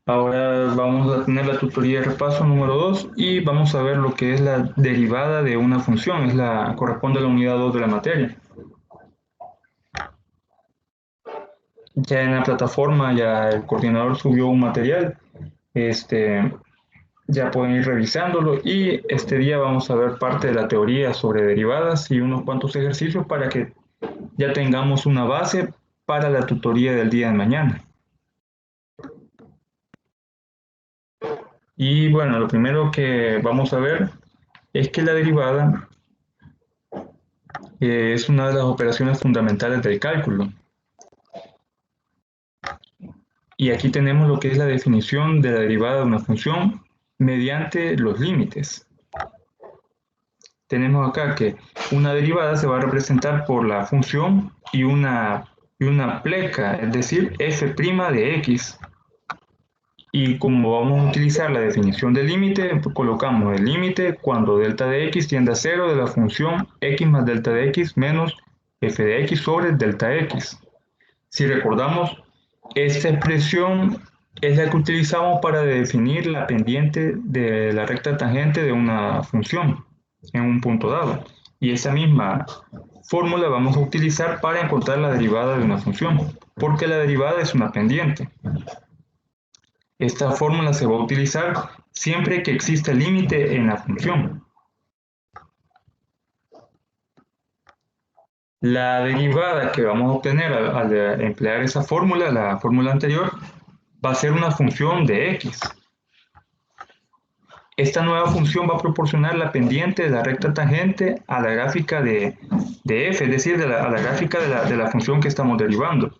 Ahora vamos a tener la tutoría de repaso número 2 y vamos a ver lo que es la derivada de una función, corresponde a la unidad 2 de la materia. Ya en la plataforma ya el coordinador subió un material, ya pueden ir revisándolo y este día vamos a ver parte de la teoría sobre derivadas y unos cuantos ejercicios para que ya tengamos una base para la tutoría del día de mañana. Y bueno, lo primero que vamos a ver es que la derivada es una de las operaciones fundamentales del cálculo. Y aquí tenemos lo que es la definición de la derivada de una función mediante los límites. Tenemos acá que una derivada se va a representar por la función y una pleca, es decir, f' de x. Y como vamos a utilizar la definición del límite, pues colocamos el límite cuando delta de x tiende a 0 de la función x más delta de x menos f de x sobre delta x. Si recordamos, esta expresión es la que utilizamos para definir la pendiente de la recta tangente de una función en un punto dado. Y esa misma fórmula vamos a utilizar para encontrar la derivada de una función, porque la derivada es una pendiente. Esta fórmula se va a utilizar siempre que exista límite en la función. La derivada que vamos a obtener al emplear esa fórmula, la fórmula anterior, va a ser una función de x. Esta nueva función va a proporcionar la pendiente de la recta tangente a la gráfica de f, es decir, a la gráfica de la función que estamos derivando.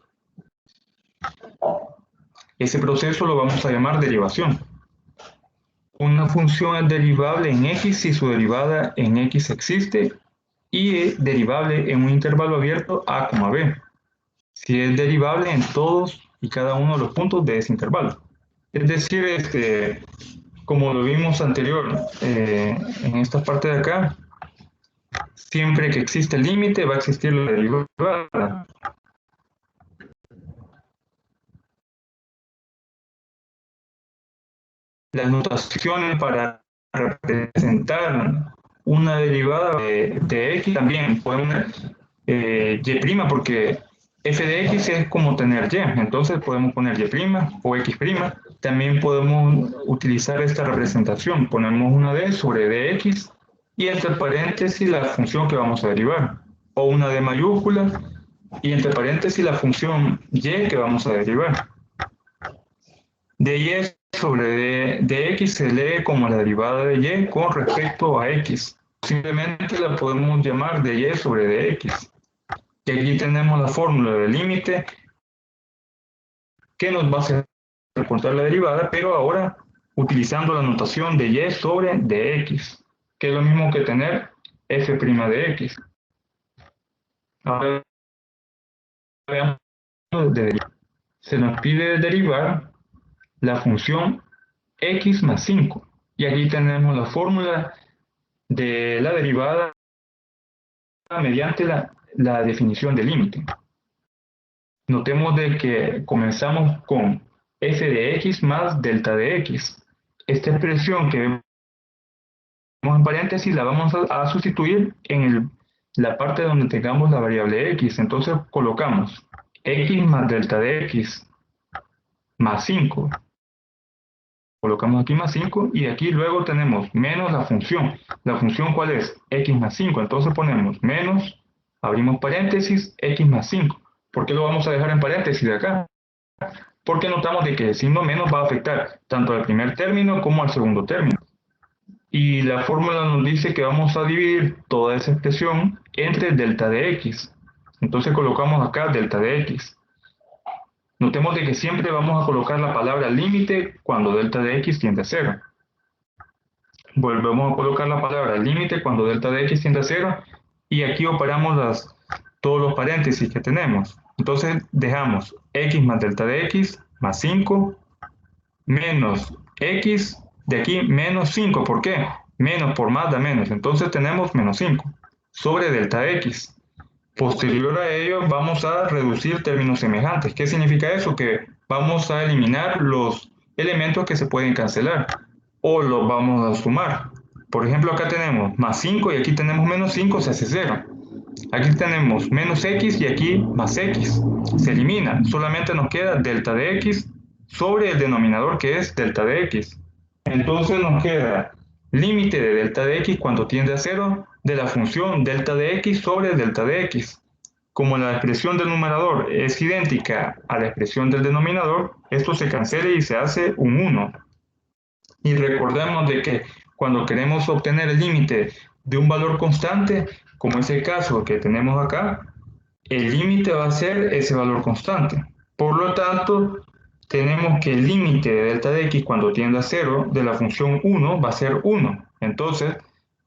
Ese proceso lo vamos a llamar derivación. Una función es derivable en x si su derivada en x existe y es derivable en un intervalo abierto a, b. Si es derivable en todos y cada uno de los puntos de ese intervalo. Es decir, como lo vimos anterior, en esta parte de acá, siempre que existe el límite va a existir la derivada. Las notaciones para representar una derivada de x también podemos y', porque f de x es como tener y, entonces podemos poner y' o x'. También podemos utilizar esta representación, ponemos una d sobre dx y entre paréntesis la función que vamos a derivar, o una d mayúscula y entre paréntesis la función y que vamos a derivar. dy sobre dx se lee como la derivada de y con respecto a x. Simplemente la podemos llamar dy sobre dx. Y aquí tenemos la fórmula del límite que nos va a hacer encontrar la derivada, pero ahora utilizando la notación de y sobre dx, que es lo mismo que tener f' de x. Ahora veamos de derivar. Se nos pide derivar la función x más 5. Y aquí tenemos la fórmula de la derivada mediante la definición del límite. Notemos de que comenzamos con f de x más delta de x. Esta expresión que vemos en paréntesis la vamos a sustituir en la parte donde tengamos la variable x. Entonces colocamos x más delta de x más 5. Colocamos aquí más 5 y aquí luego tenemos menos la función. ¿La función cuál es? X más 5. Entonces ponemos menos, abrimos paréntesis, x más 5. ¿Por qué lo vamos a dejar en paréntesis de acá? Porque notamos de que el signo menos va a afectar tanto al primer término como al segundo término. Y la fórmula nos dice que vamos a dividir toda esa expresión entre delta de x. Entonces colocamos acá delta de x. Notemos de que siempre vamos a colocar la palabra límite cuando delta de x tiende a 0. Volvemos a colocar la palabra límite cuando delta de x tiende a 0 y aquí operamos todos los paréntesis que tenemos. Entonces dejamos x más delta de x más 5 menos x de aquí menos 5. ¿Por qué? Menos por más da menos. Entonces tenemos menos 5 sobre delta de x. Posterior a ello vamos a reducir términos semejantes. ¿Qué significa eso? Que vamos a eliminar los elementos que se pueden cancelar o los vamos a sumar. Por ejemplo, acá tenemos más 5 y aquí tenemos menos 5, se hace 0. Aquí tenemos menos x y aquí más x. Se elimina, solamente nos queda delta de x sobre el denominador que es delta de x. Entonces nos queda límite de delta de x cuando tiende a 0 de la función delta de x sobre delta de x. Como la expresión del numerador es idéntica a la expresión del denominador, esto se cancela y se hace un 1. Y recordemos de que cuando queremos obtener el límite de un valor constante, como es el caso que tenemos acá, el límite va a ser ese valor constante. Por lo tanto, tenemos que el límite de delta de x cuando tiende a 0 de la función 1 va a ser 1. Entonces,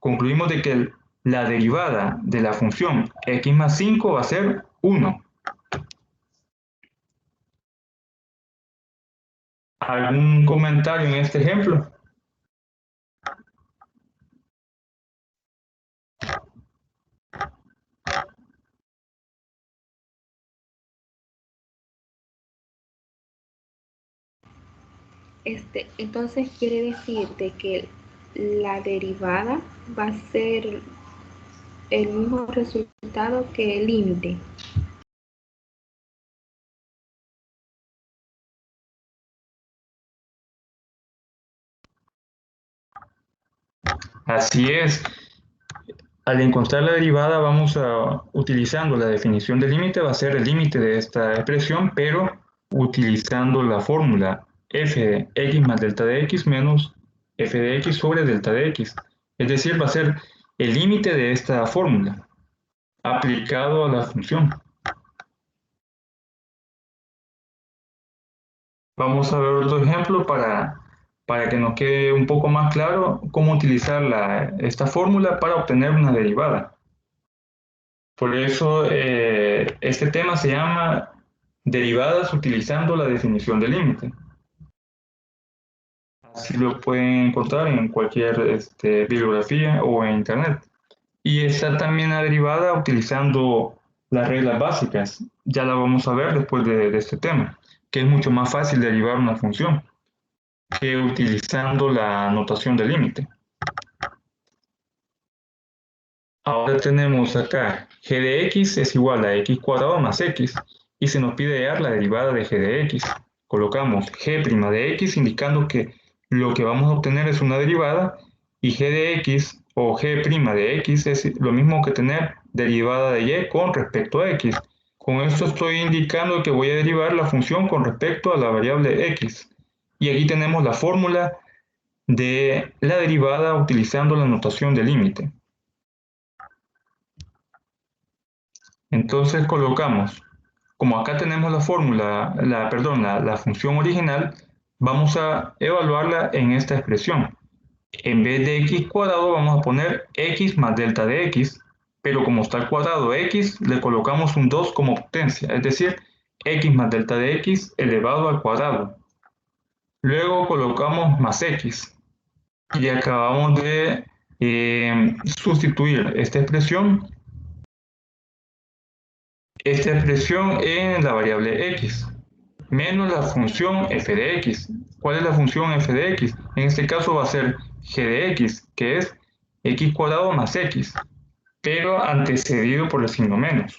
concluimos de que la derivada de la función x más 5 va a ser 1. ¿Algún comentario en este ejemplo? Entonces quiere decir de que la derivada va a ser el mismo resultado que el límite. Así es. Al encontrar la derivada vamos a, utilizando la definición del límite, va a ser el límite de esta expresión, pero utilizando la fórmula f de x más delta de x menos f de x sobre delta de x. Es decir, va a ser el límite de esta fórmula aplicado a la función. Vamos a ver otro ejemplo para que nos quede un poco más claro cómo utilizar esta fórmula para obtener una derivada. Por eso este tema se llama derivadas utilizando la definición del límite. Así lo pueden encontrar en cualquier bibliografía o en internet. Y está también la derivada utilizando las reglas básicas. Ya la vamos a ver después de este tema, que es mucho más fácil derivar una función que utilizando la notación del límite. Ahora tenemos acá g de x es igual a x cuadrado más x y se nos pide hallar la derivada de g de x. Colocamos g' de x indicando que lo que vamos a obtener es una derivada y g de x o g' de x es lo mismo que tener derivada de y con respecto a x. Con esto estoy indicando que voy a derivar la función con respecto a la variable x. Y aquí tenemos la fórmula de la derivada utilizando la notación del límite. Entonces colocamos, como acá tenemos la fórmula, la función original, vamos a evaluarla en esta expresión. En vez de x cuadrado vamos a poner x más delta de x, pero como está al cuadrado x, le colocamos un 2 como potencia, es decir, x más delta de x elevado al cuadrado. Luego colocamos más x y acabamos de sustituir esta expresión en la variable x, menos la función f de x. ¿Cuál es la función f de x? En este caso va a ser g de x, que es x cuadrado más x, pero antecedido por el signo menos.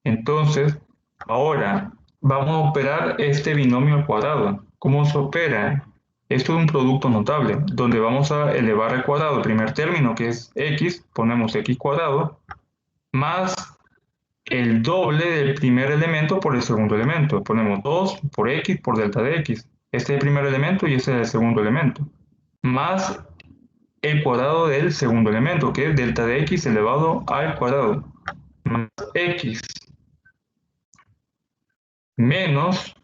Entonces, ahora vamos a operar este binomio al cuadrado. ¿Cómo se opera? Esto es un producto notable, donde vamos a elevar al cuadrado el primer término, que es x, ponemos x cuadrado, más el doble del primer elemento por el segundo elemento. Ponemos 2 por x por delta de x. Este es el primer elemento y este es el segundo elemento. Más el cuadrado del segundo elemento, que es delta de x elevado al cuadrado. Más x menos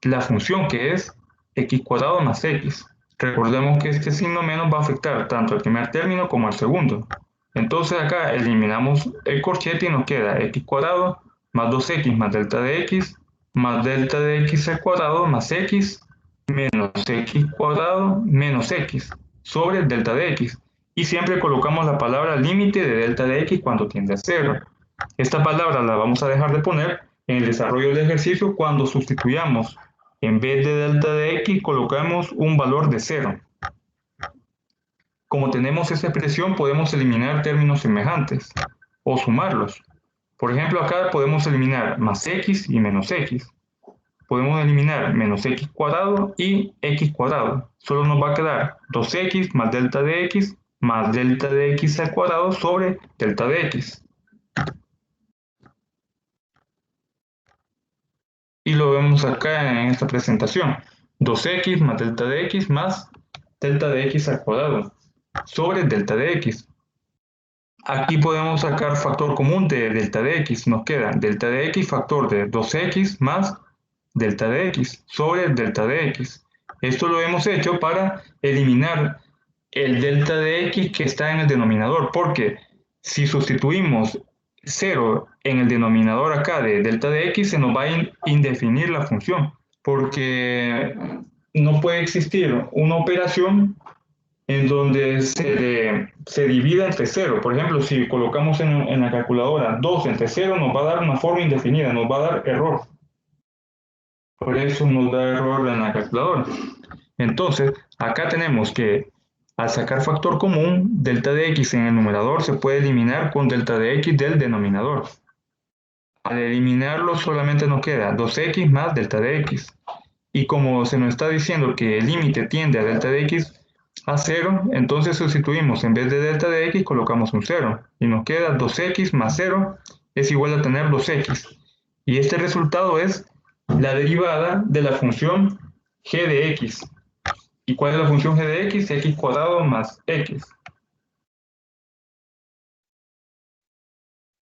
la función que es x cuadrado más x. Recordemos que este signo menos va a afectar tanto al primer término como al segundo. Entonces acá eliminamos el corchete y nos queda x cuadrado más 2x más delta de x más delta de x al cuadrado más x menos x cuadrado menos x sobre delta de x. Y siempre colocamos la palabra límite de delta de x cuando tiende a 0. Esta palabra la vamos a dejar de poner en el desarrollo del ejercicio cuando sustituyamos. En vez de delta de x colocamos un valor de 0. Como tenemos esa expresión, podemos eliminar términos semejantes o sumarlos. Por ejemplo, acá podemos eliminar más x y menos x. Podemos eliminar menos x cuadrado y x cuadrado. Solo nos va a quedar 2x más delta de x al cuadrado sobre delta de x. Y lo vemos acá en esta presentación. 2x más delta de x al cuadrado sobre delta de x. Aquí podemos sacar factor común de delta de x. Nos queda delta de x factor de 2x más delta de x sobre delta de x. Esto lo hemos hecho para eliminar el delta de x que está en el denominador, porque si sustituimos 0 en el denominador acá de delta de x, se nos va a indefinir la función, porque no puede existir una operación en donde se divida entre 0. Por ejemplo, si colocamos en la calculadora 2 entre 0, nos va a dar una forma indefinida, nos va a dar error. Por eso nos da error en la calculadora. Entonces, acá tenemos que al sacar factor común, delta de x en el numerador se puede eliminar con delta de x del denominador. Al eliminarlo solamente nos queda 2x más delta de x. Y como se nos está diciendo que el límite tiende a delta de x a 0, entonces sustituimos en vez de delta de x colocamos un 0. Y nos queda 2x más 0 es igual a tener 2x. Y este resultado es la derivada de la función g de x. ¿Y cuál es la función g de x? X cuadrado más x.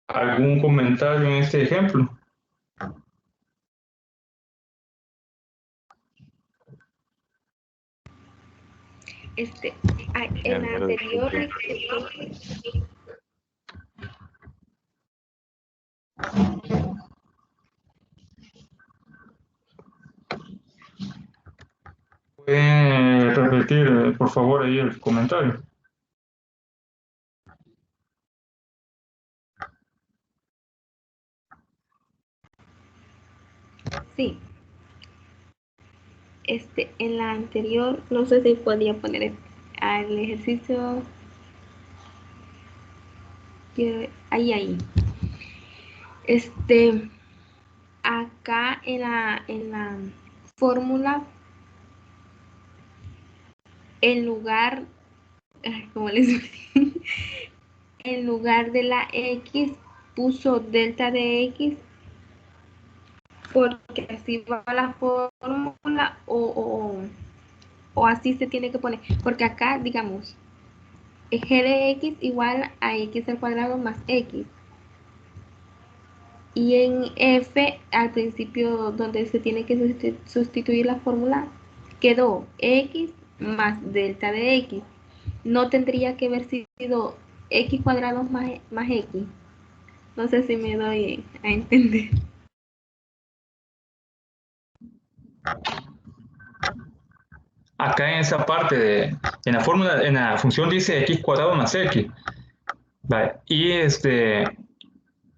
¿Algún comentario en este ejemplo? En la anterior ¿Pueden repetir, por favor, ahí el comentario? sí, en la anterior, no sé si podía poner al ejercicio que ahí. Acá en la fórmula, en lugar, ¿cómo les digo? En lugar de la x puso delta de x porque así va la fórmula o así se tiene que poner, porque acá digamos g de x igual a x al cuadrado más x, y en f al principio donde se tiene que sustituir la fórmula quedó x más delta de x, no tendría que haber sido x cuadrado más x. No sé si me doy a entender. Acá en esa parte, en la fórmula, en la función dice x cuadrado más x. Vale. Y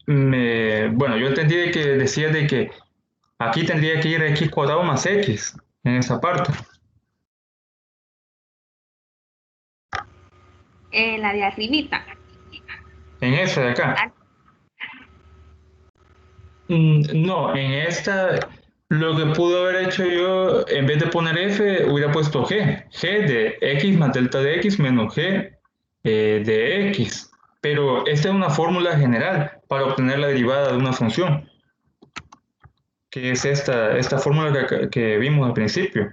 bueno, yo entendí que decía de que aquí tendría que ir x cuadrado más x en esa parte. La de arribita. En esa de acá. No, en esta lo que pudo haber hecho yo, en vez de poner f, hubiera puesto g de x más delta de x menos g de x. Pero esta es una fórmula general para obtener la derivada de una función, que es esta fórmula que vimos al principio.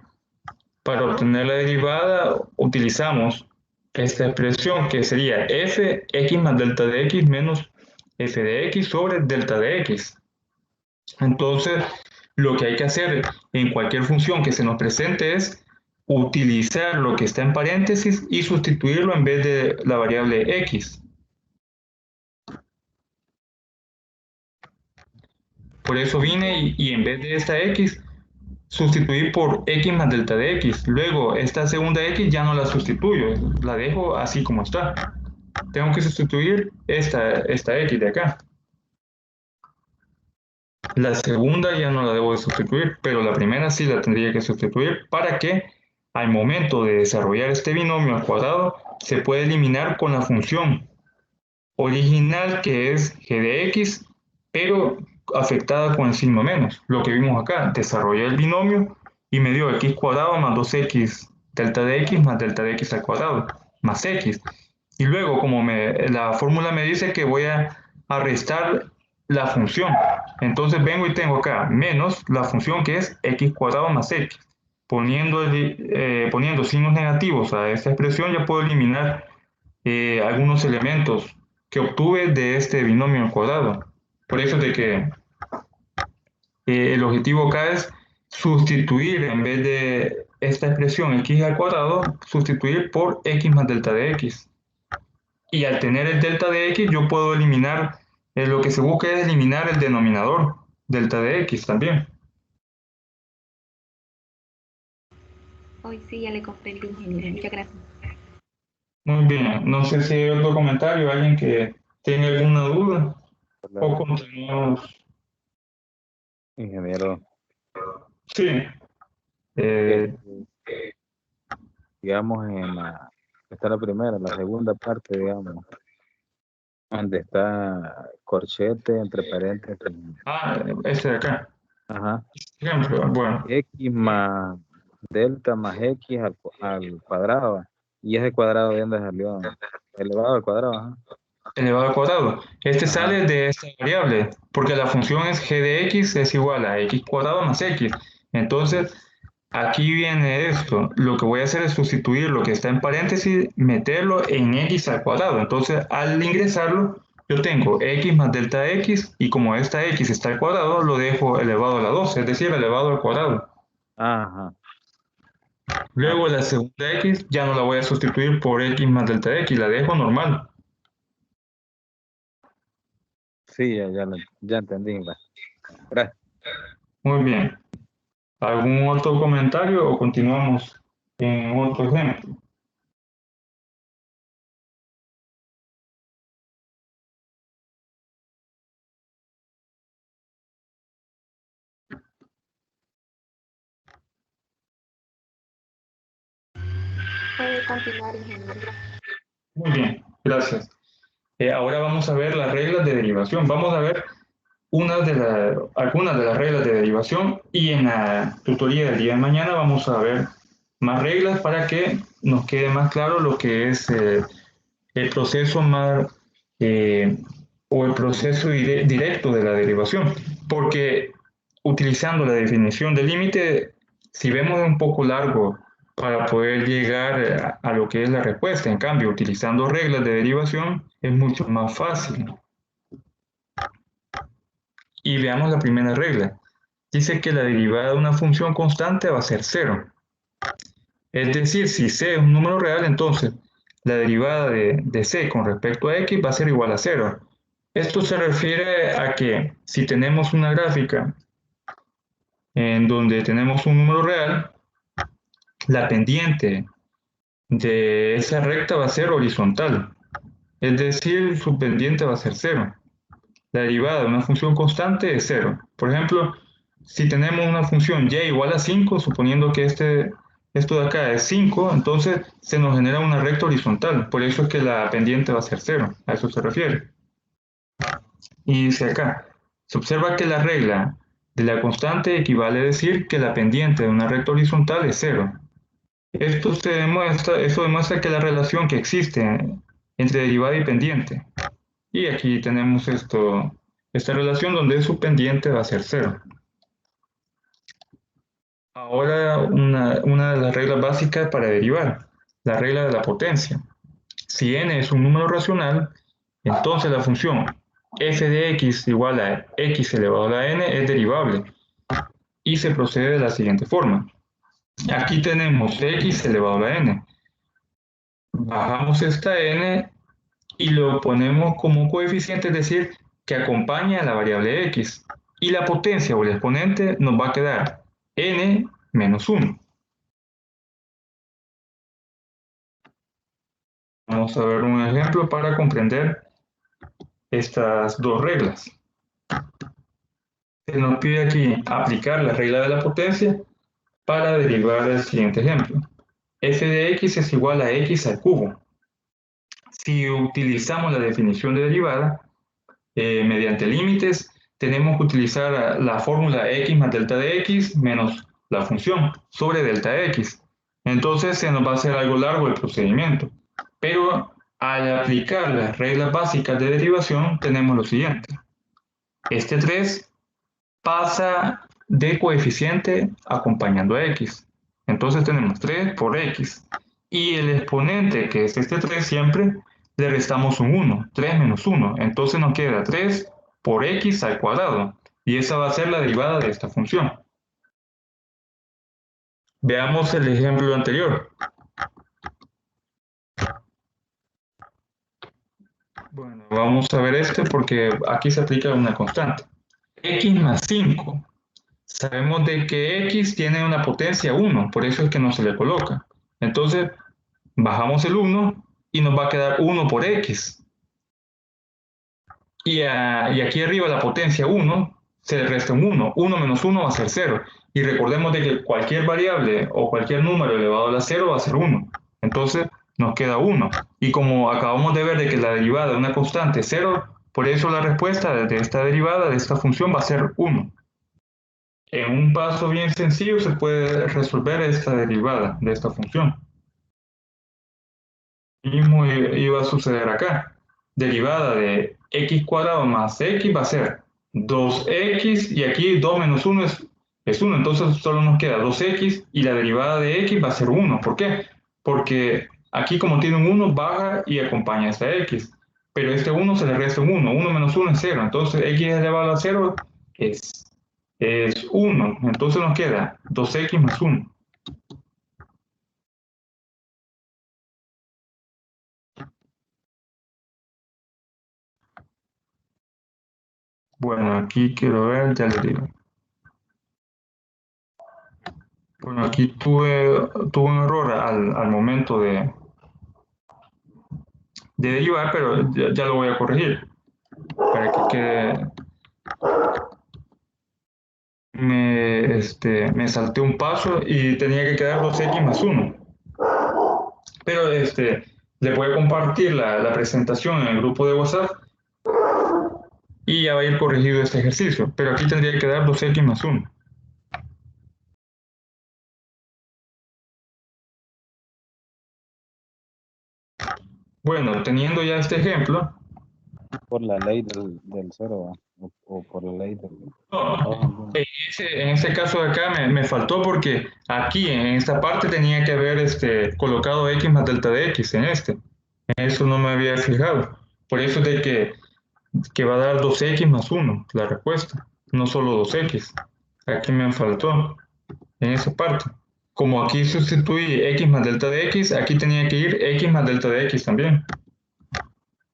Para obtener la derivada utilizamos esta expresión que sería f x más delta de x menos f de x sobre delta de x. Entonces, lo que hay que hacer en cualquier función que se nos presente es utilizar lo que está en paréntesis y sustituirlo en vez de la variable x. Por eso vine y en vez de esta x, sustituir por x más delta de x. Luego, esta segunda x ya no la sustituyo, la dejo así como está. Tengo que sustituir esta x de acá. La segunda ya no la debo de sustituir, pero la primera sí la tendría que sustituir para que al momento de desarrollar este binomio al cuadrado se pueda eliminar con la función original que es g de x, pero afectada con el signo menos. Lo que vimos acá, desarrollé el binomio y me dio x cuadrado más 2x delta de x más delta de x al cuadrado más x. Y luego, como la fórmula me dice que voy a restar la función, entonces vengo y tengo acá menos la función que es x cuadrado más x. Poniendo signos negativos a esta expresión ya puedo eliminar algunos elementos que obtuve de este binomio al cuadrado. Por eso es de que el objetivo acá es sustituir, en vez de esta expresión x al cuadrado, sustituir por x más delta de x. Y al tener el delta de x, yo puedo eliminar, lo que se busca es eliminar el denominador, delta de x también. Hoy sí, ya le comprendí, ingeniero. Muchas gracias. Muy bien, no sé si hay otro comentario, alguien que tenga alguna duda, o Hola, continuamos. ingeniero. Sí, eh, Este, digamos, está la primera, la segunda parte, digamos, donde está corchete, entre paréntesis. este de acá. Ajá. Ejemplo, bueno, X más delta más X al cuadrado. Y ese cuadrado, ¿de dónde salió? Elevado al cuadrado, ajá. elevado al cuadrado. Este Ajá. sale de esta variable, porque la función es g de x es igual a x cuadrado más x. Entonces, aquí viene esto. Lo que voy a hacer es sustituir lo que está en paréntesis, meterlo en x al cuadrado. Entonces, al ingresarlo, yo tengo x más delta x, y como esta x está al cuadrado, lo dejo elevado a la 2, es decir, elevado al cuadrado. Ajá. Ah, Luego la segunda x ya no la voy a sustituir por x más delta x, la dejo normal. sí, ya entendí. Va. Gracias. Muy bien. ¿Algún otro comentario o continuamos en otro ejemplo? Puede continuar, ingeniero. Muy bien, gracias. Ahora vamos a ver las reglas de derivación. Vamos a ver algunas de las reglas de derivación y en la tutoría del día de mañana vamos a ver más reglas para que nos quede más claro lo que es el proceso más o el proceso directo de la derivación. Porque utilizando la definición del límite, si vemos un poco largo para poder llegar a lo que es la respuesta. En cambio, utilizando reglas de derivación es mucho más fácil. Y veamos la primera regla. Dice que la derivada de una función constante va a ser cero. Es decir, si c es un número real, entonces la derivada de c con respecto a x va a ser igual a cero. Esto se refiere a que si tenemos una gráfica en donde tenemos un número real, la pendiente de esa recta va a ser horizontal. Es decir, su pendiente va a ser cero. La derivada de una función constante es cero. Por ejemplo, si tenemos una función y igual a 5, suponiendo que esto de acá es 5, entonces se nos genera una recta horizontal. Por eso es que la pendiente va a ser cero. A eso se refiere. Y dice acá, se observa que la regla de la constante equivale a decir que la pendiente de una recta horizontal es cero. Eso demuestra que la relación que existe entre derivada y pendiente. Y aquí tenemos esta relación donde su pendiente va a ser cero. Ahora una de las reglas básicas para derivar, la regla de la potencia. Si n es un número racional, entonces la función f de x igual a x elevado a la n es derivable y se procede de la siguiente forma. Aquí tenemos x elevado a la n. Bajamos esta n y lo ponemos como un coeficiente, es decir, que acompaña a la variable x. Y la potencia o el exponente nos va a quedar n menos 1. Vamos a ver un ejemplo para comprender estas dos reglas. Se nos pide aquí aplicar la regla de la potencia para derivar el siguiente ejemplo. F de x es igual a x al cubo. Si utilizamos la definición de derivada, mediante límites, tenemos que utilizar la fórmula x más delta de x menos la función sobre delta de x. Entonces se nos va a hacer algo largo el procedimiento. Pero al aplicar las reglas básicas de derivación, tenemos lo siguiente. Este 3 pasa de coeficiente acompañando a x. Entonces tenemos 3 por x. Y el exponente, que es este 3 siempre, le restamos un 1, 3 menos 1. Entonces nos queda 3 por x al cuadrado. Y esa va a ser la derivada de esta función. Veamos el ejemplo anterior. Bueno, vamos a ver este porque aquí se aplica una constante. X más 5. Sabemos de que x tiene una potencia 1, por eso es que no se le coloca. Entonces, bajamos el 1 y nos va a quedar 1 por x. Y aquí arriba la potencia 1 se le resta un 1. 1 menos 1 va a ser 0. Y recordemos de que cualquier variable o cualquier número elevado a la 0 va a ser 1. Entonces, nos queda 1. Y como acabamos de ver de que la derivada de una constante es 0, por eso la respuesta de esta derivada, de esta función, va a ser 1. En un paso bien sencillo se puede resolver esta derivada de esta función. Lo mismo iba a suceder acá. Derivada de x cuadrado más x va a ser 2x y aquí 2 menos 1 es 1. Entonces solo nos queda 2x y la derivada de x va a ser 1. ¿Por qué? Porque aquí como tiene un 1 baja y acompaña a esta x. Pero este 1 se le resta un 1. 1 menos 1 es 0. Entonces x elevado a 0 es 1. Entonces nos queda 2x más 1. Bueno, aquí quiero ver, ya les digo. Bueno, aquí tuve un error al momento de derivar, pero ya lo voy a corregir. Para que quede... Me salté un paso y tenía que quedar 2x más 1. Pero les voy a compartir la presentación en el grupo de WhatsApp y ya va a ir corregido este ejercicio. Pero aquí tendría que dar 2x más 1. Bueno, teniendo ya este ejemplo, Por la ley del cero, o por la ley del... no, en ese caso de acá me faltó porque aquí en esta parte tenía que haber colocado x más delta de x en este. En eso no me había fijado. Por eso es de que va a dar 2x más 1 la respuesta, no solo 2x. Aquí me faltó en esa parte. Como aquí sustituí x más delta de x, aquí tenía que ir x más delta de x también.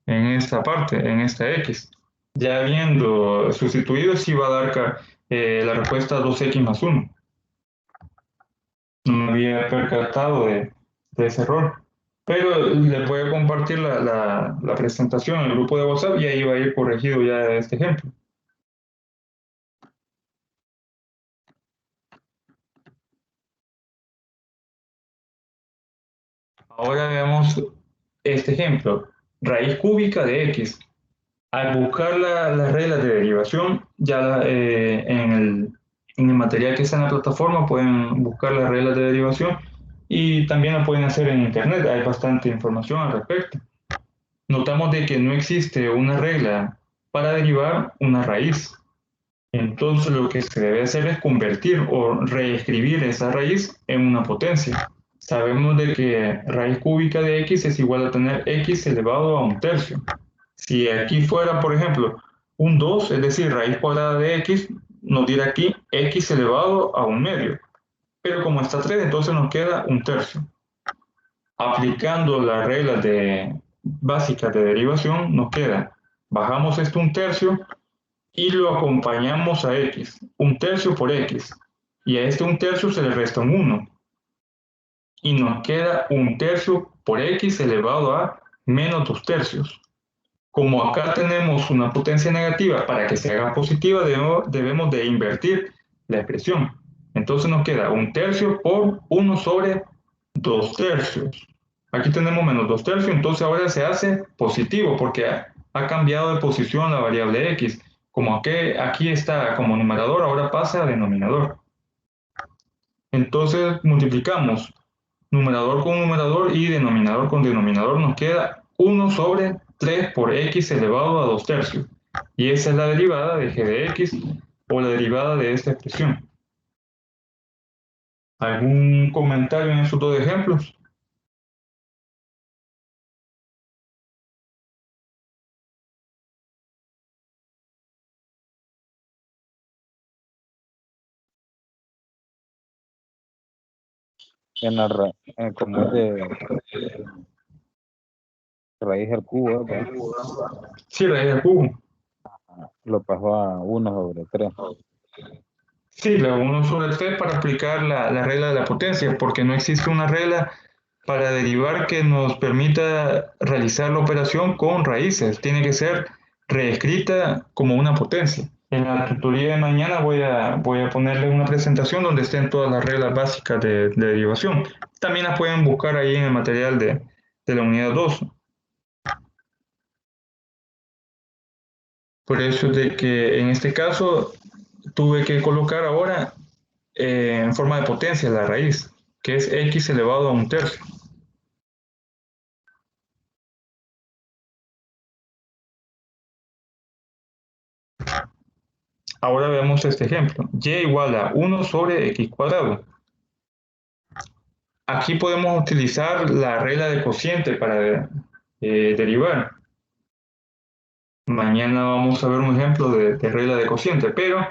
En esta parte, en esta x. Ya habiendo sustituido, sí va a dar la respuesta 2x más 1. No me había percatado de ese error. Pero les voy a compartir la presentación en el grupo de WhatsApp y ahí va a ir corregido ya este ejemplo. Ahora veamos este ejemplo. Raíz cúbica de x. Al buscar las reglas de derivación, ya en el material que está en la plataforma pueden buscar las reglas de derivación y también lo pueden hacer en internet, hay bastante información al respecto. Notamos de que no existe una regla para derivar una raíz. Entonces lo que se debe hacer es convertir o reescribir esa raíz en una potencia. Sabemos de que raíz cúbica de x es igual a tener x elevado a un tercio. Si aquí fuera, por ejemplo, un 2, es decir, raíz cuadrada de x, nos diera aquí x elevado a un medio. Pero como está 3, entonces nos queda un tercio. Aplicando las reglas básicas de derivación, nos queda, bajamos esto un tercio y lo acompañamos a x, 1/3 por x, y a este 1/3 se le resta un 1, y nos queda 1/3 por x elevado a menos 2/3. Como acá tenemos una potencia negativa, para que se haga positiva debemos de invertir la expresión. Entonces nos queda 1/3 por 1 sobre 2/3. Aquí tenemos menos 2/3, entonces ahora se hace positivo porque ha cambiado de posición la variable x. Como aquí está como numerador, ahora pasa a denominador. Entonces multiplicamos numerador con numerador y denominador con denominador. Nos queda 1 sobre 3 por x elevado a 2/3. Y esa es la derivada de g de x, o la derivada de esta expresión. ¿Algún comentario en estos dos ejemplos? En la como es de raíz al cubo, ¿verdad? Sí, raíz al cubo. Lo pasó a 1 sobre 3. Sí, la 1 sobre 3 para aplicar la regla de la potencia, porque no existe una regla para derivar que nos permita realizar la operación con raíces. Tiene que ser reescrita como una potencia. En la tutoría de mañana voy a ponerles una presentación donde estén todas las reglas básicas de derivación. También las pueden buscar ahí en el material de la unidad 2. Por eso es de que en este caso tuve que colocar ahora en forma de potencia la raíz, que es x elevado a 1/3. Ahora veamos este ejemplo. Y igual a 1 sobre x cuadrado. Aquí podemos utilizar la regla de cociente para derivar. Mañana vamos a ver un ejemplo de regla de cociente, pero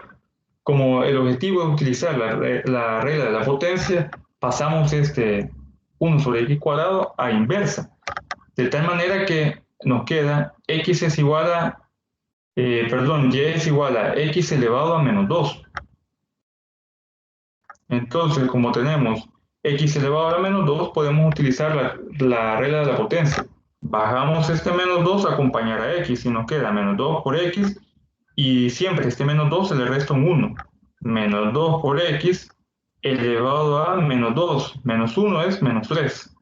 como el objetivo es utilizar la regla de la potencia, pasamos este 1 sobre x cuadrado a inversa, de tal manera que nos queda x es igual a, y es igual a x elevado a menos 2. Entonces, como tenemos x elevado a menos 2, podemos utilizar la regla de la potencia. Bajamos este menos 2 a acompañar a x y nos queda menos 2 por x, y siempre este menos 2 se le resta un 1. Menos 2 por x elevado a menos 2. Menos 1 es menos 3.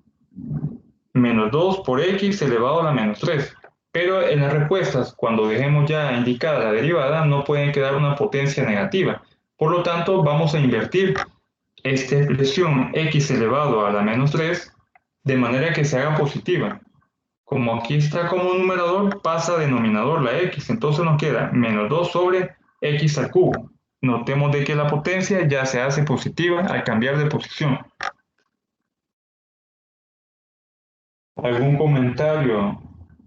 Menos 2 por x elevado a la menos 3. Pero en las respuestas, cuando dejemos ya indicada la derivada, no pueden quedar una potencia negativa. Por lo tanto, vamos a invertir esta expresión x elevado a la menos 3 de manera que se haga positiva. Como aquí está como numerador, pasa a denominador la x, entonces nos queda menos 2 sobre x al cubo. Notemos de que la potencia ya se hace positiva al cambiar de posición. ¿Algún comentario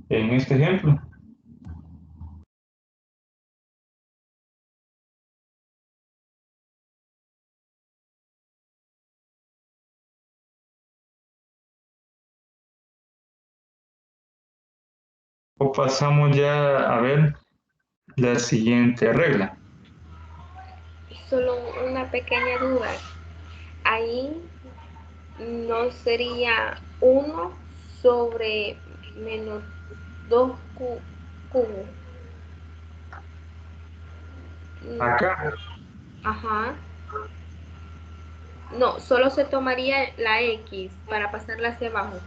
en este ejemplo? O pasamos ya a ver la siguiente regla. Solo una pequeña duda. Ahí no sería 1 sobre menos 2 cubo. Acá, Ajá. No, solo se tomaría la X para pasarla hacia abajo.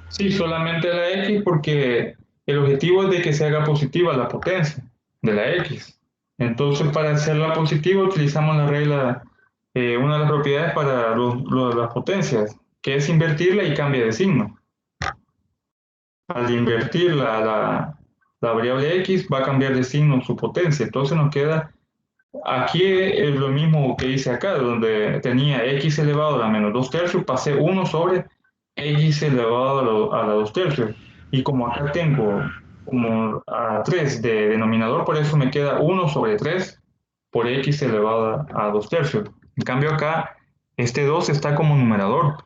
sí, solamente la x porque el objetivo es de que se haga positiva la potencia de la x. Entonces, para hacerla positiva utilizamos la regla, una de las propiedades para las potencias, que es invertirla y cambia de signo. Al invertir la variable x va a cambiar de signo su potencia. Entonces nos queda, aquí es lo mismo que hice acá, donde tenía x elevado a la menos 2/3, pasé 1 sobre x elevado a la 2/3. Y como acá tengo como a 3 de denominador, por eso me queda 1 sobre 3 por x elevado a 2/3. En cambio acá, este 2 está como numerador.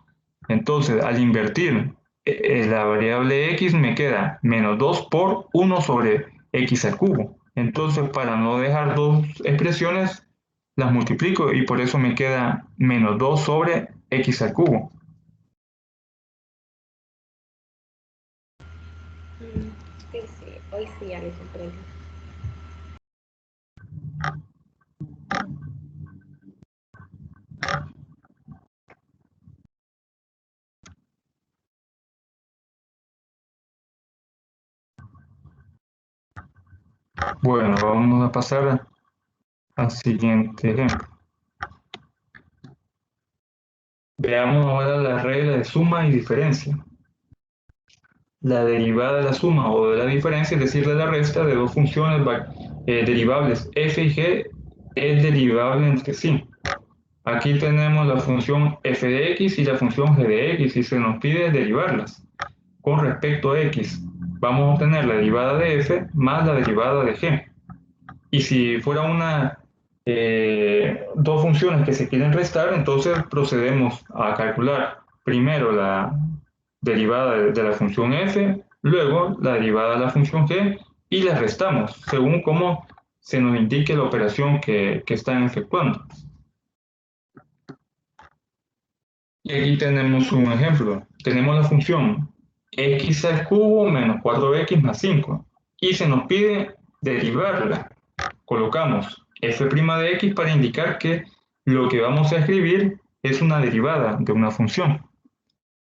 Entonces, al invertir la variable x, me queda menos 2 por 1 sobre x al cubo. Entonces, para no dejar dos expresiones, las multiplico y por eso me queda menos 2 sobre x al cubo. Sí, sí, hoy sí ya le comprendo. Bueno, vamos a pasar al siguiente ejemplo. Veamos ahora la regla de suma y diferencia. La derivada de la suma o de la diferencia, es decir, de la resta de dos funciones derivables f y g, es derivable entre sí. Aquí tenemos la función f de x y la función g de x y se nos pide derivarlas. Con respecto a x, vamos a obtener la derivada de f más la derivada de g. Y si fuera dos funciones que se quieren restar, entonces procedemos a calcular primero la derivada de la función f, luego la derivada de la función g y las restamos según cómo se nos indique la operación que están efectuando. Y aquí tenemos un ejemplo. Tenemos la función x al cubo menos 4x más 5 y se nos pide derivarla. Colocamos f' de x para indicar que lo que vamos a escribir es una derivada de una función.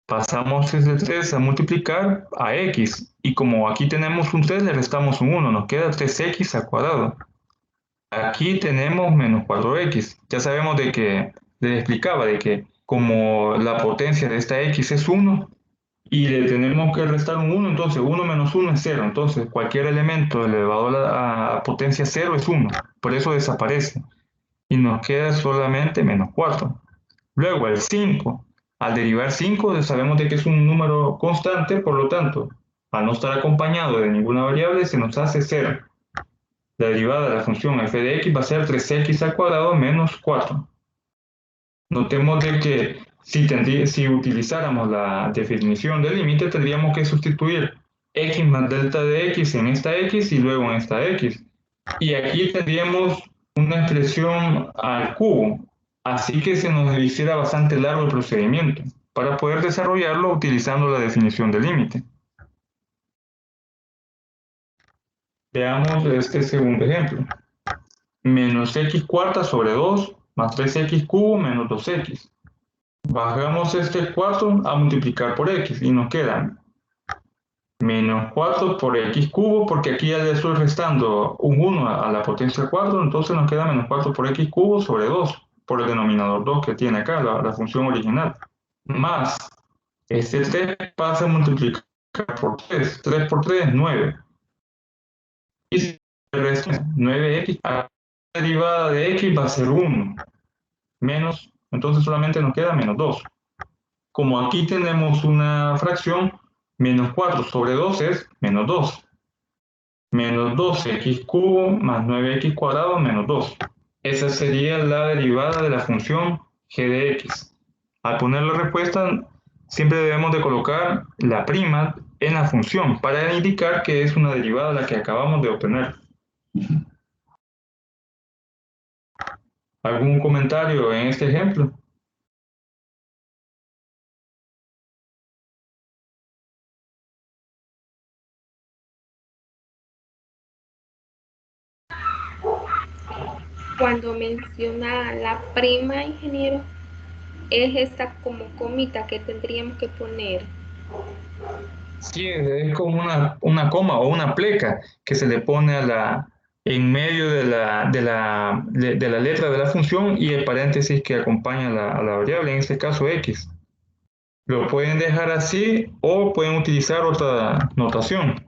Pasamos ese 3 a multiplicar a x y como aquí tenemos un 3 le restamos un 1, nos queda 3x al cuadrado. Aquí tenemos menos 4x. Ya sabemos de que, les explicaba, de que como la potencia de esta x es 1 y le tenemos que restar un 1, entonces 1 menos 1 es 0. Entonces cualquier elemento elevado a potencia 0 es 1. Por eso desaparece. Y nos queda solamente menos 4. Luego el 5. Al derivar 5 sabemos de que es un número constante, por lo tanto, al no estar acompañado de ninguna variable, se nos hace 0. La derivada de la función f de x va a ser 3x al cuadrado menos 4. Notemos de que si utilizáramos la definición del límite, tendríamos que sustituir x más delta de x en esta x y luego en esta x. Y aquí tendríamos una expresión al cubo. Así que se nos hiciera bastante largo el procedimiento para poder desarrollarlo utilizando la definición del límite. Veamos este segundo ejemplo. Menos x cuarta sobre 2 más 3x cubo menos 2x. Bajamos este 4 a multiplicar por x y nos queda menos 4 por x cubo, porque aquí ya le estoy restando un 1 a la potencia 4, entonces nos queda menos 4 por x cubo sobre 2, por el denominador 2 que tiene acá, la función original. Más, este 3 pasa a multiplicar por 3, 3 por 3 es 9. Y el resto es 9x, la derivada de x va a ser 1, menos, entonces solamente nos queda menos 2. Como aquí tenemos una fracción, menos 4 sobre 2 es menos 2. Menos 12x cubo más 9x cuadrado menos 2. Esa sería la derivada de la función g de x. Al poner la respuesta, siempre debemos de colocar la prima en la función para indicar que es una derivada la que acabamos de obtener. ¿Algún comentario en este ejemplo? Cuando menciona la prima, ingeniero, es esta como comita que tendríamos que poner. Sí, es como una coma o una pleca que se le pone en medio de la letra de la función y el paréntesis que acompaña a la variable, en este caso x. Lo pueden dejar así o pueden utilizar otra notación.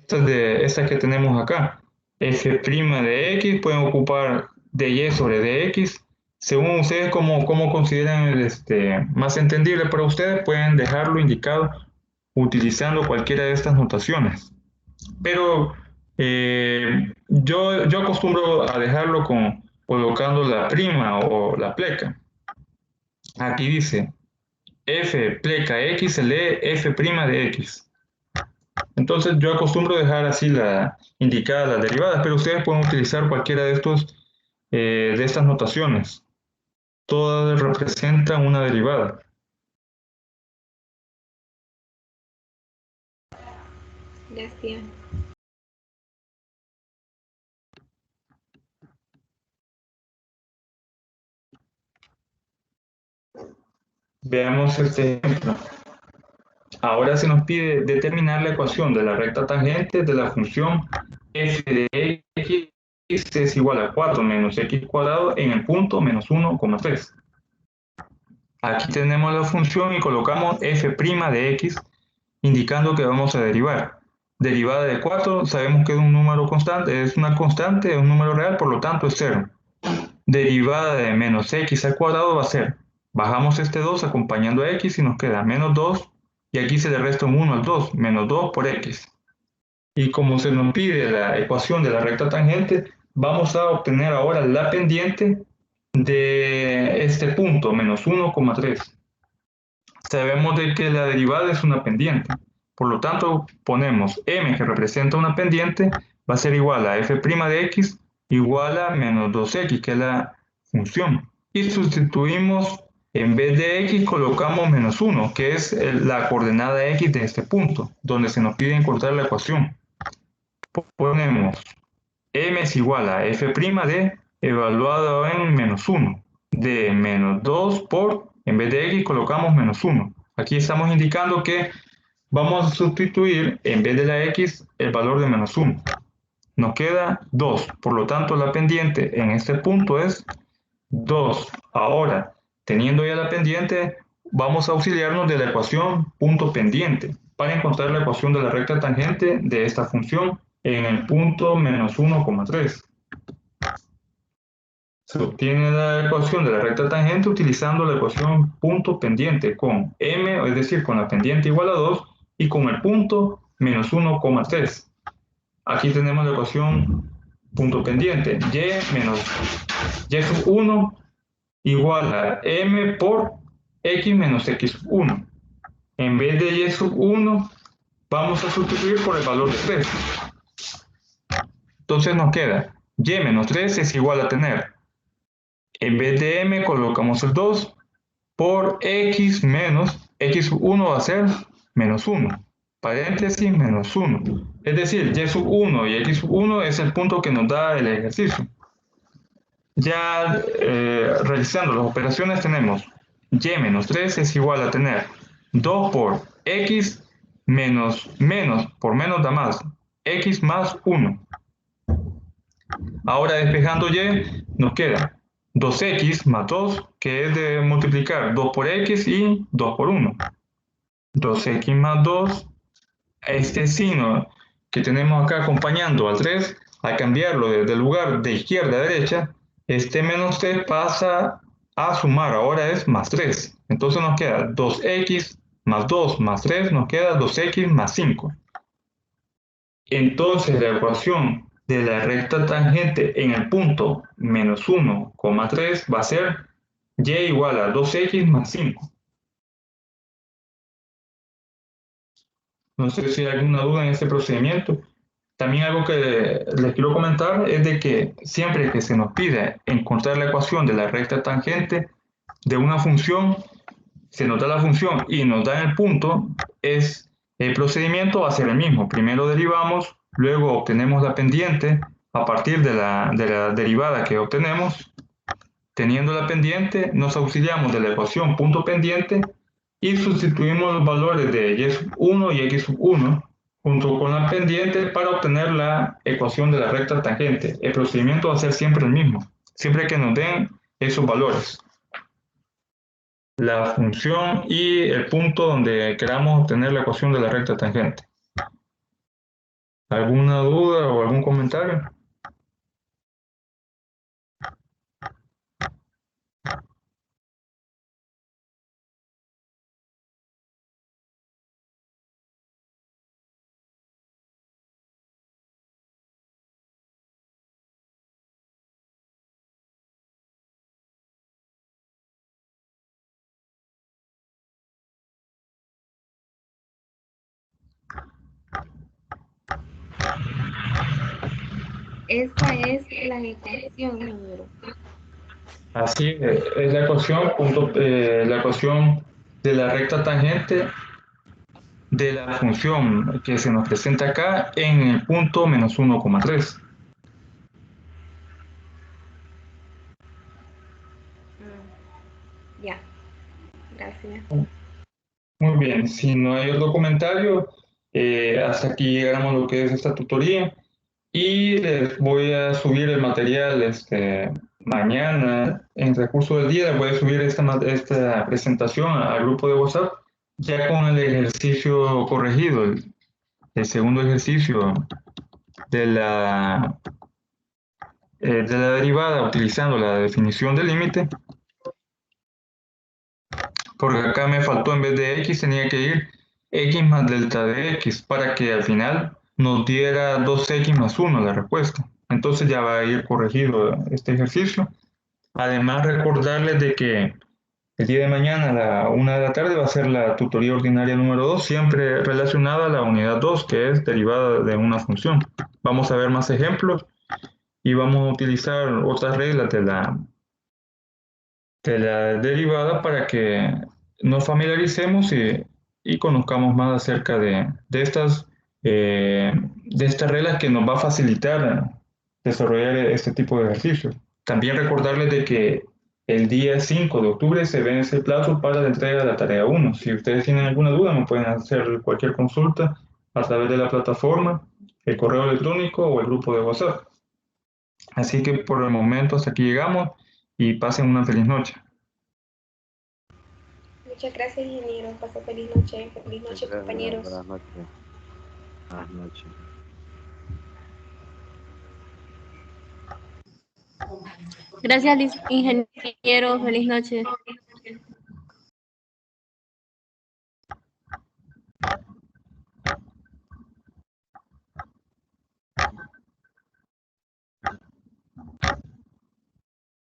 Esta que tenemos acá. F' de x pueden ocupar dy sobre dx. Según ustedes, cómo consideran más entendible para ustedes, pueden dejarlo indicado utilizando cualquiera de estas notaciones. Pero yo acostumbro a dejarlo colocando la prima o la pleca. Aquí dice f pleca x se lee f' de x. Entonces yo acostumbro dejar así indicadas las derivadas, pero ustedes pueden utilizar cualquiera de estas notaciones. Todas representan una derivada. Gracias. Veamos este ejemplo. Ahora se nos pide determinar la ecuación de la recta tangente de la función f de x es igual a 4 menos x cuadrado en el punto menos 1,3. Aquí tenemos la función y colocamos f' de x, indicando que vamos a derivar. Derivada de 4, sabemos que es un número constante, es una constante, es un número real, por lo tanto es 0. Derivada de menos x al cuadrado va a ser, bajamos este 2 acompañando a x y nos queda menos 2, y aquí se le resta un 1 al 2, menos 2 por x. Y como se nos pide la ecuación de la recta tangente, vamos a obtener ahora la pendiente de este punto, menos 1,3. Sabemos de que la derivada es una pendiente. Por lo tanto, ponemos m, que representa una pendiente, va a ser igual a f' de x igual a menos 2x, que es la función. Y sustituimos, en vez de x, colocamos menos 1, que es la coordenada x de este punto, donde se nos pide encontrar la ecuación. Ponemos m es igual a f' de evaluado en menos 1, de menos 2 por, en vez de x colocamos menos 1. Aquí estamos indicando que vamos a sustituir en vez de la x el valor de menos 1. Nos queda 2, por lo tanto la pendiente en este punto es 2. Ahora, teniendo ya la pendiente, vamos a auxiliarnos de la ecuación punto pendiente para encontrar la ecuación de la recta tangente de esta función en el punto menos 1,3. Se obtiene la ecuación de la recta tangente utilizando la ecuación punto pendiente con m, es decir, con la pendiente igual a 2 y con el punto menos 1,3. Aquí tenemos la ecuación punto pendiente, y menos y sub 1 igual a m por x menos x sub 1. En vez de y sub 1, vamos a sustituir por el valor de 3. Entonces nos queda y menos 3 es igual a tener, en vez de m colocamos el 2 por x menos x sub 1 va a ser menos 1. Paréntesis menos 1. Es decir, y sub 1 y x sub 1 es el punto que nos da el ejercicio. Ya realizando las operaciones tenemos y menos 3 es igual a tener 2 por x menos por menos da más, x más 1. Ahora despejando y nos queda 2x más 2, que es de multiplicar 2 por x y 2 por 1. 2x más 2, este signo que tenemos acá acompañando al 3, al cambiarlo desde el lugar de izquierda a derecha, este menos 3 pasa a sumar, ahora es más 3. Entonces nos queda 2x más 2 más 3, nos queda 2x más 5. Entonces la ecuación de la recta tangente en el punto menos 1,3 va a ser y igual a 2x más 5. No sé si hay alguna duda en este procedimiento. También algo que les quiero comentar es de que siempre que se nos pide encontrar la ecuación de la recta tangente de una función, se nos da la función y nos da el punto, el procedimiento va a ser el mismo. Primero derivamos, luego obtenemos la pendiente a partir de la derivada que obtenemos. Teniendo la pendiente, nos auxiliamos de la ecuación punto pendiente y sustituimos los valores de y sub 1 y x sub 1 junto con la pendiente para obtener la ecuación de la recta tangente. El procedimiento va a ser siempre el mismo, siempre que nos den esos valores, la función y el punto donde queramos obtener la ecuación de la recta tangente. ¿Alguna duda o algún comentario? Esa es la ecuación, ingeniero. Así es la ecuación, la ecuación de la recta tangente de la función que se nos presenta acá en el punto menos 1,3. Ya, gracias. Muy bien, si no hay otro comentario, hasta aquí llegamos a lo que es esta tutoría y les voy a subir el material mañana, en el recurso del día, les voy a subir esta presentación al grupo de WhatsApp ya con el ejercicio corregido, el segundo ejercicio de de la derivada utilizando la definición del límite, porque acá me faltó en vez de x tenía que ir x más delta de x para que al final nos diera 2x más 1 la respuesta. Entonces ya va a ir corregido este ejercicio. Además recordarles de que el día de mañana a la 1 de la tarde va a ser la tutoría ordinaria número 2, siempre relacionada a la unidad 2, que es derivada de una función. Vamos a ver más ejemplos y vamos a utilizar otras reglas de la derivada para que nos familiaricemos y conozcamos más acerca de estas reglas que nos va a facilitar desarrollar este tipo de ejercicios. También recordarles de que el día 5 de octubre se vence el plazo para la entrega de la tarea 1. Si ustedes tienen alguna duda, me pueden hacer cualquier consulta a través de la plataforma, el correo electrónico o el grupo de WhatsApp. Así que por el momento hasta aquí llegamos y pasen una feliz noche. Muchas gracias, ingeniero. Pasó feliz noche. Feliz noche, Gracias, compañeros. buenas noches. Buenas noches. Gracias, ingeniero. Feliz noche.